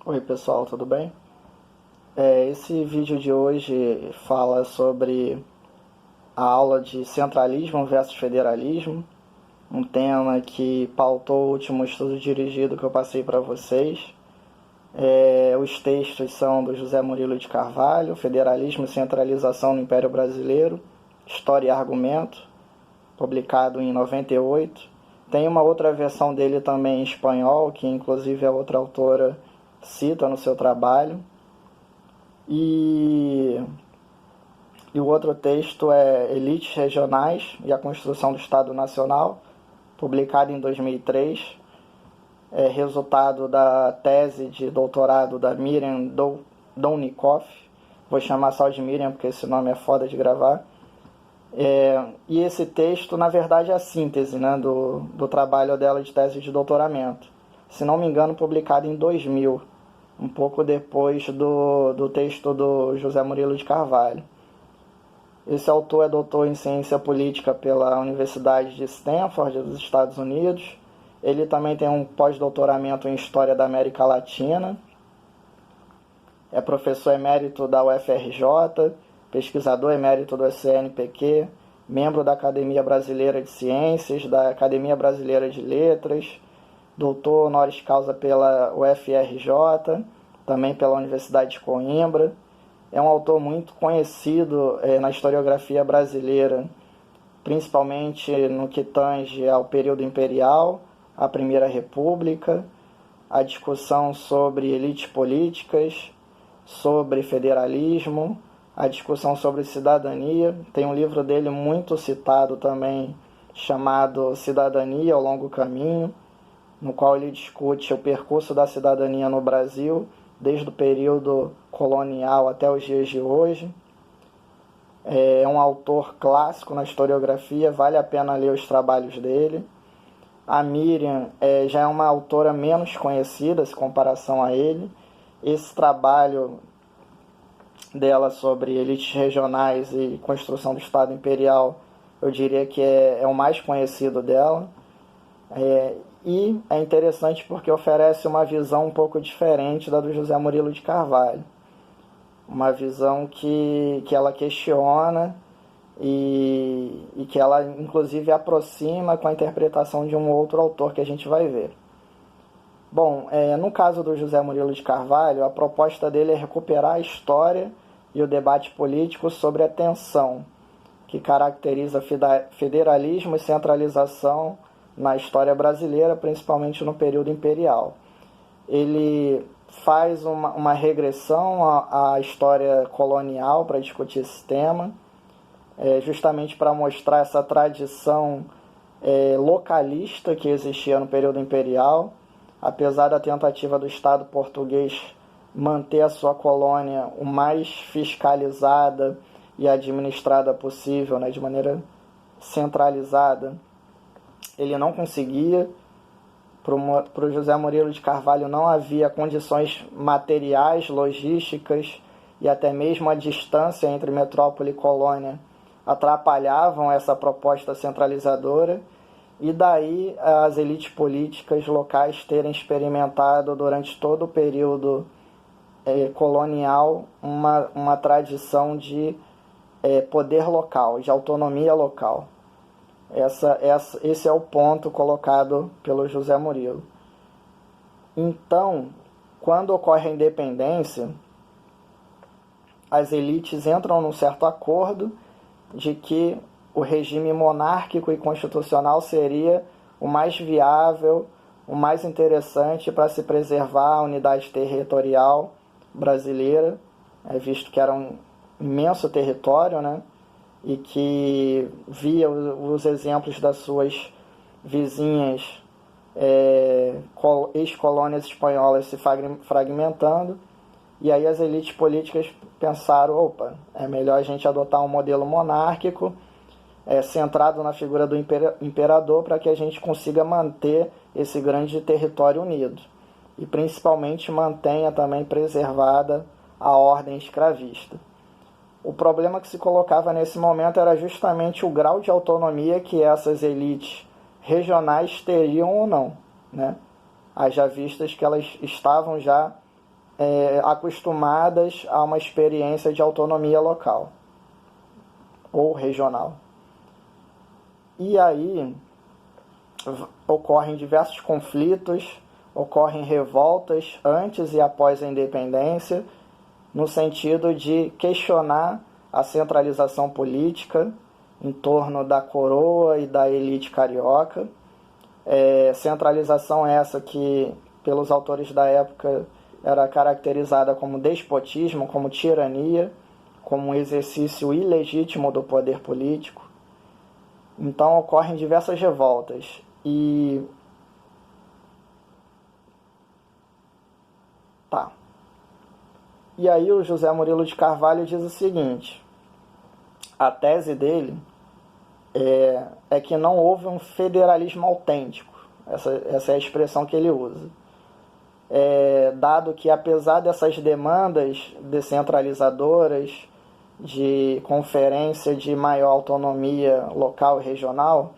Oi pessoal, tudo bem? Esse vídeo de hoje fala sobre a aula de centralismo versus federalismo, um tema que pautou o último estudo dirigido que eu passei para vocês. Os textos são do José Murilo de Carvalho, Federalismo e Centralização no Império Brasileiro, História e Argumento, publicado em 98. Tem uma outra versão dele também em espanhol, que inclusive a outra autora cita no seu trabalho. E o outro texto é Elites Regionais e a Construção do Estado Nacional, publicado em 2003, resultado da tese de doutorado da Miriam Downikoff. Vou chamar só de Miriam porque esse nome é foda de gravar. E esse texto, na verdade, é a síntese, né, do trabalho dela de tese de doutoramento. Se não me engano, publicado em 2000, um pouco depois do texto do José Murilo de Carvalho. Esse autor é doutor em ciência política pela Universidade de Stanford, dos Estados Unidos. Ele também tem um pós-doutoramento em História da América Latina. É professor emérito da UFRJ, pesquisador emérito do CNPq, membro da Academia Brasileira de Ciências, da Academia Brasileira de Letras, doutor honoris causa pela UFRJ, também pela Universidade de Coimbra. É um autor muito conhecido na historiografia brasileira, principalmente no que tange ao período imperial, à Primeira República, a discussão sobre elites políticas, sobre federalismo, a discussão sobre cidadania. Tem um livro dele muito citado também, chamado Cidadania ao Longo Caminho, no qual ele discute o percurso da cidadania no Brasil, desde o período colonial até os dias de hoje. É um autor clássico na historiografia, vale a pena ler os trabalhos dele. A Miriam já é uma autora menos conhecida em comparação a ele. Esse trabalho dela sobre elites regionais e construção do Estado Imperial, eu diria que é o mais conhecido dela. E é interessante porque oferece uma visão um pouco diferente da do José Murilo de Carvalho. Uma visão que ela questiona e que ela inclusive aproxima com a interpretação de um outro autor que a gente vai ver. Bom, no caso do José Murilo de Carvalho, a proposta dele é recuperar a história e o debate político sobre a tensão que caracteriza federalismo e centralização na história brasileira, principalmente no período imperial. Ele faz uma regressão à história colonial para discutir esse tema, justamente para mostrar essa tradição localista que existia no período imperial, apesar da tentativa do Estado português manter a sua colônia o mais fiscalizada e administrada possível, né, de maneira centralizada. Ele não conseguia. Para o José Murilo de Carvalho não havia condições materiais, logísticas e até mesmo a distância entre metrópole e colônia atrapalhavam essa proposta centralizadora, e daí as elites políticas locais terem experimentado durante todo o período colonial uma tradição de poder local, de autonomia local. Esse é o ponto colocado pelo José Murilo. Então, quando ocorre a independência, as elites entram num certo acordo de que o regime monárquico e constitucional seria o mais viável, o mais interessante para se preservar a unidade territorial brasileira, visto que era um imenso território, né? E que via os exemplos das suas vizinhas ex-colônias espanholas se fragmentando, e aí as elites políticas pensaram, opa, é melhor a gente adotar um modelo monárquico centrado na figura do imperador para que a gente consiga manter esse grande território unido e principalmente mantenha também preservada a ordem escravista. O problema que se colocava nesse momento era justamente o grau de autonomia que essas elites regionais teriam ou não, né? Haja vistas que elas estavam já acostumadas a uma experiência de autonomia local ou regional. E aí ocorrem diversos conflitos, ocorrem revoltas antes e após a independência, no sentido de questionar a centralização política em torno da coroa e da elite carioca. Centralização essa que, pelos autores da época, era caracterizada como despotismo, como tirania, como um exercício ilegítimo do poder político. Então ocorrem diversas revoltas. E aí o José Murilo de Carvalho diz o seguinte: a tese dele é que não houve um federalismo autêntico. Essa é a expressão que ele usa. Dado que, apesar dessas demandas descentralizadoras, de conferência de maior autonomia local e regional,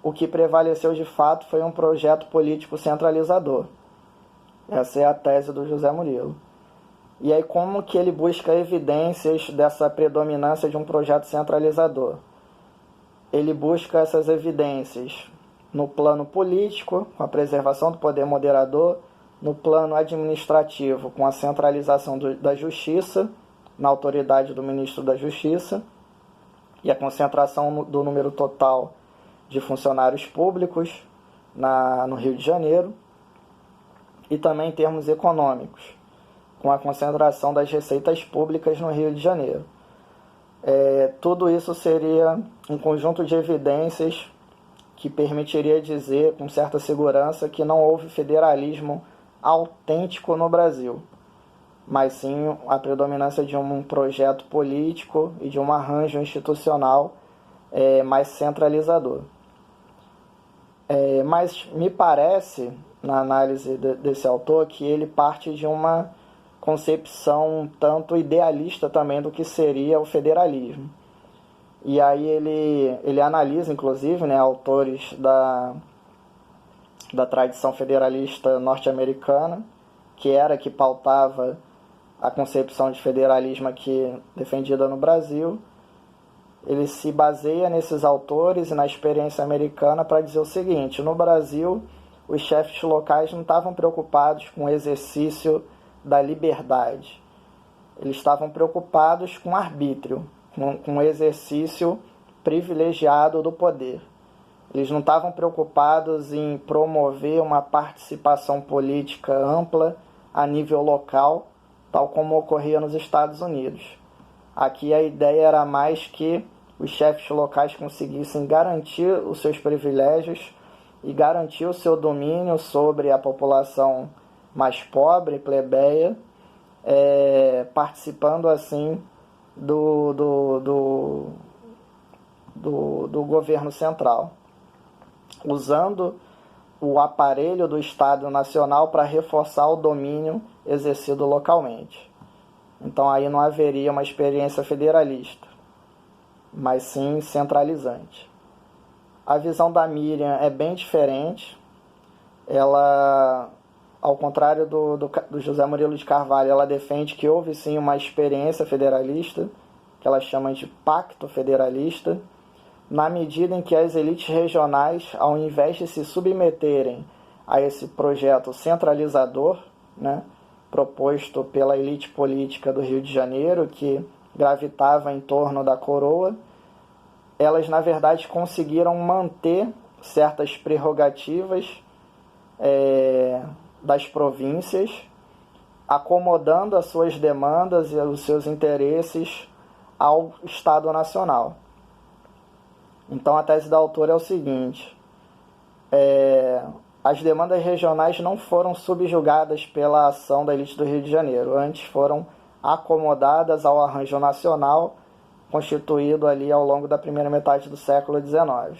o que prevaleceu de fato foi um projeto político centralizador. Essa é a tese do José Murilo. E aí como que ele busca evidências dessa predominância de um projeto centralizador? Ele busca essas evidências no plano político, com a preservação do poder moderador, no plano administrativo, com a centralização da justiça, na autoridade do ministro da Justiça, e a concentração do número total de funcionários públicos no Rio de Janeiro, e também em termos econômicos, com a concentração das receitas públicas no Rio de Janeiro. Tudo isso seria um conjunto de evidências que permitiria dizer com certa segurança que não houve federalismo autêntico no Brasil, mas sim a predominância de um projeto político e de um arranjo institucional mais centralizador. Mas me parece, na análise desse autor, que ele parte de uma concepção um tanto idealista também do que seria o federalismo. E aí ele analisa, inclusive, autores da tradição federalista norte-americana, que pautava a concepção de federalismo aqui defendida no Brasil. Ele se baseia nesses autores e na experiência americana para dizer o seguinte: no Brasil, os chefes locais não estavam preocupados com o exercício da liberdade. Eles estavam preocupados com o arbítrio, com o exercício privilegiado do poder. Eles não estavam preocupados em promover uma participação política ampla a nível local, tal como ocorria nos Estados Unidos. Aqui a ideia era mais que os chefes locais conseguissem garantir os seus privilégios e garantir o seu domínio sobre a população mais pobre, plebeia, participando assim do governo central, usando o aparelho do Estado Nacional para reforçar o domínio exercido localmente. Então aí não haveria uma experiência federalista, mas sim centralizante. A visão da Miriam é bem diferente. Ela, ao contrário do José Murilo de Carvalho, ela defende que houve sim uma experiência federalista, que ela chama de pacto federalista, na medida em que as elites regionais, ao invés de se submeterem a esse projeto centralizador, proposto pela elite política do Rio de Janeiro, que gravitava em torno da coroa, elas, na verdade, conseguiram manter certas prerrogativas das províncias, acomodando as suas demandas e os seus interesses ao Estado Nacional. Então, a tese da autora é o seguinte: as demandas regionais não foram subjugadas pela ação da elite do Rio de Janeiro, antes foram acomodadas ao arranjo nacional constituído ali ao longo da primeira metade do século XIX.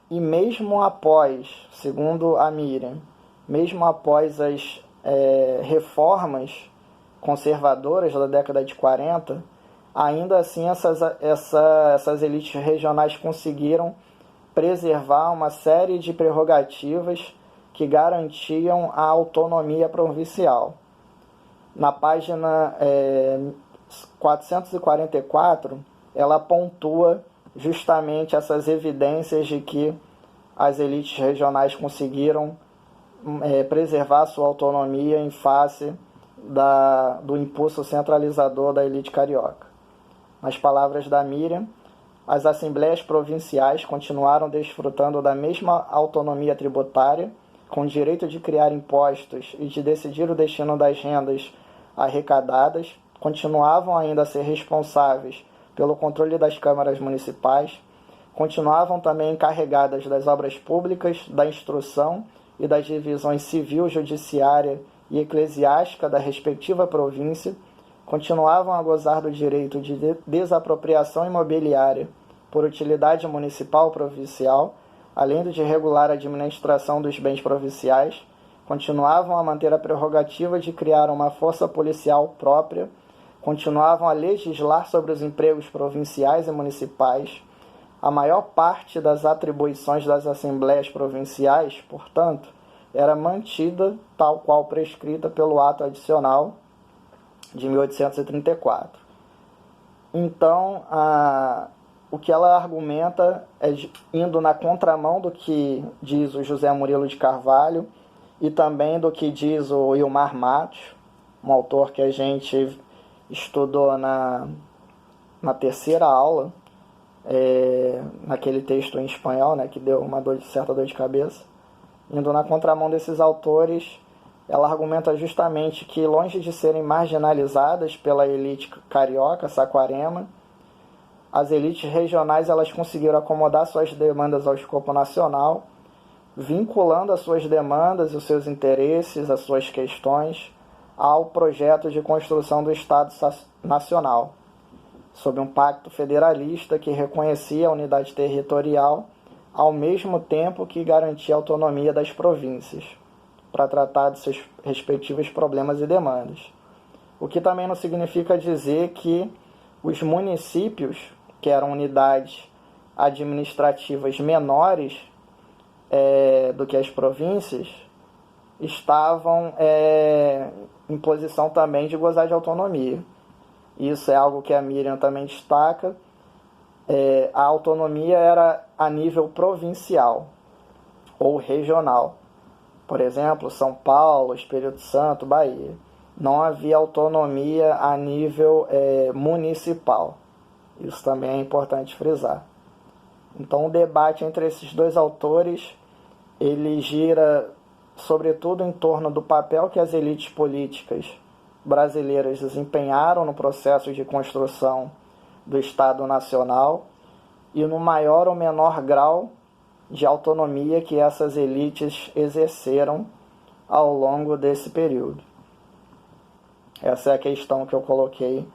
E mesmo após, segundo a Miriam, mesmo após as reformas conservadoras da década de 40, ainda assim essas elites regionais conseguiram preservar uma série de prerrogativas que garantiam a autonomia provincial. Na página 444, ela pontua justamente essas evidências de que as elites regionais conseguiram preservar sua autonomia em face do impulso centralizador da elite carioca. Nas palavras da Miriam, as assembleias provinciais continuaram desfrutando da mesma autonomia tributária, com o direito de criar impostos e de decidir o destino das rendas arrecadadas, continuavam ainda a ser responsáveis pelo controle das câmaras municipais, continuavam também encarregadas das obras públicas, da instrução e das divisões civil, judiciária e eclesiástica da respectiva província, continuavam a gozar do direito de desapropriação imobiliária por utilidade municipal ou provincial, além de regular a administração dos bens provinciais, continuavam a manter a prerrogativa de criar uma força policial própria, continuavam a legislar sobre os empregos provinciais e municipais. A maior parte das atribuições das assembleias provinciais, portanto, era mantida tal qual prescrita pelo ato adicional de 1834. Então, o que ela argumenta é indo na contramão do que diz o José Murilo de Carvalho e também do que diz o Ilmar Matos, um autor que a gente estudou na terceira aula, naquele texto em espanhol, né, que deu uma certa dor de cabeça. Indo na contramão desses autores, ela argumenta justamente que, longe de serem marginalizadas pela elite carioca, saquarema, as elites regionais elas conseguiram acomodar suas demandas ao escopo nacional, vinculando as suas demandas, os seus interesses, as suas questões ao projeto de construção do Estado Nacional, sob um pacto federalista que reconhecia a unidade territorial, ao mesmo tempo que garantia a autonomia das províncias, para tratar de seus respectivos problemas e demandas. O que também não significa dizer que os municípios, que eram unidades administrativas menores do que as províncias, estavam em posição também de gozar de autonomia. Isso é algo que a Miriam também destaca. A autonomia era a nível provincial ou regional. Por exemplo, São Paulo, Espírito Santo, Bahia. Não havia autonomia a nível municipal. Isso também é importante frisar. Então, o debate entre esses dois autores, ele gira sobretudo em torno do papel que as elites políticas brasileiras desempenharam no processo de construção do Estado Nacional e no maior ou menor grau de autonomia que essas elites exerceram ao longo desse período. Essa é a questão que eu coloquei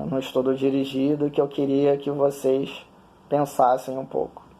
no estudo dirigido, que eu queria que vocês pensassem um pouco.